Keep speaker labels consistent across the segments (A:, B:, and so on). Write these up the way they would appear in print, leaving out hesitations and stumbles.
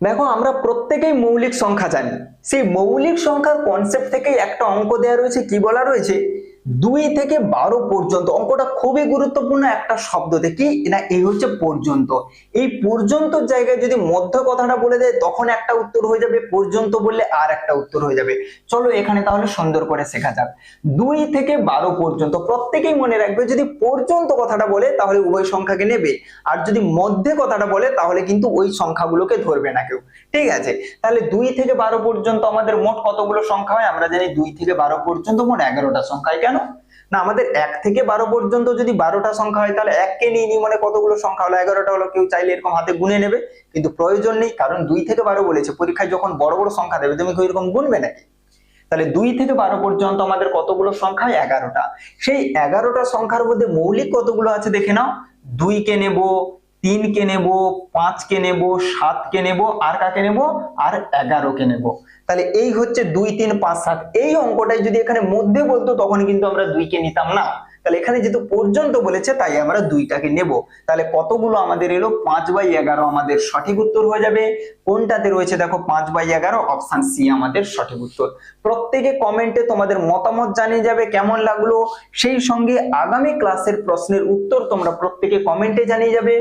A: দেখো আমরা প্রত্যেকেই মৌলিক সংখ্যা জানি। সেই মৌলিক সংখ্যার কনসেপ্ট থেকে একটা অঙ্ক দেওয়া রয়েছে, কি বলা রয়েছে 2 থেকে 12 পর্যন্ত। অঙ্কটা খুবই গুরুত্বপূর্ণ একটা শব্দতে, কি না এই হচ্ছে পর্যন্ত। এই পর্যন্ত জায়গায় যদি মধ্য কথাটা বলে দেয় তখন একটা উত্তর হয়ে যাবে, পর্যন্ত বললে আর একটা উত্তর হয়ে যাবে। চলো এখানে তাহলে সুন্দর করে শেখা যাক। 2 থেকে 12 পর্যন্ত প্রত্যেকেই মনে রাখবে, যদি পর্যন্ত কথাটা বলে তাহলে উভয় সংখ্যাকে নেবে, আর যদি মধ্যে কথাটা বলে তাহলে কিন্তু ওই সংখ্যাগুলোকে ধরবে না কেউ। ঠিক আছে, তাহলে 2 থেকে 12 পর্যন্ত আমাদের মোট কতগুলো সংখ্যা হয়? আমরা জানি 2 থেকে 12 পর্যন্ত মোট 11টা সংখ্যা হয়। কেন না, আমাদের 1 থেকে 12 পর্যন্ত যদি 12টা সংখ্যা হয় তাহলে 1 কে নিয়ে মনে কতগুলো সংখ্যা হলো? 11টা হলো। কেউ চাইলে এরকম হাতে গুনে নেবে, কিন্তু প্রয়োজন নেই, কারণ 2 থেকে 12 বলেছে। পরীক্ষায় যখন বড় বড় সংখ্যা দেবে তুমি কি এরকম গুনবে নাকি? তাহলে 2 থেকে 12 পর্যন্ত আমাদের কতগুলো সংখ্যা? 11টা। সেই 11টা সংখ্যার মধ্যে মৌলিক কতগুলো আছে দেখে নাও। 2 কে নেব, 3 কে নেব, 5 কে নেব, 7 কে নেব, আর কাকে নেব? আর 11 কে নেব। তাহলে এই হচ্ছে 2 3 5 7। এই অঙ্কটাই যদি এখানে মধ্যে বলতো তখন কিন্তু আমরা 2 কে নিতাম না। তাহলে এখানে যেহেতু পর্যন্ত বলেছে তাই আমরা 2টাকে নেব। তাহলে কতগুলো আমাদের এলো? 5/11 আমাদের সঠিক উত্তর হয়ে যাবে। কোনটাতে রয়েছে দেখো 5/11, অপশন সি আমাদের সঠিক উত্তর। প্রত্যেকে কমেন্টে তোমাদের মতামত জানিয়ে যাবে কেমন লাগলো, সেই সঙ্গে আগামী ক্লাসের প্রশ্নের উত্তর তোমরা প্রত্যেকে কমেন্টে জানিয়ে যাবে।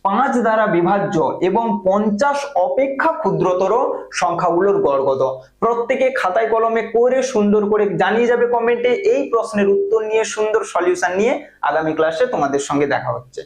A: 5 দ্বারা বিভাজ্য এবং 50 অপেক্ষা ক্ষুদ্রতর সংখ্যাগুলোর গড় কত? প্রত্যেকে খাতায় কলমে করে সুন্দর করে জানিয়ে যাবে কমেন্টে। এই প্রশ্নের উত্তর নিয়ে সুন্দর সলিউশন নিয়ে আগামী ক্লাসে তোমাদের সঙ্গে দেখা হচ্ছে।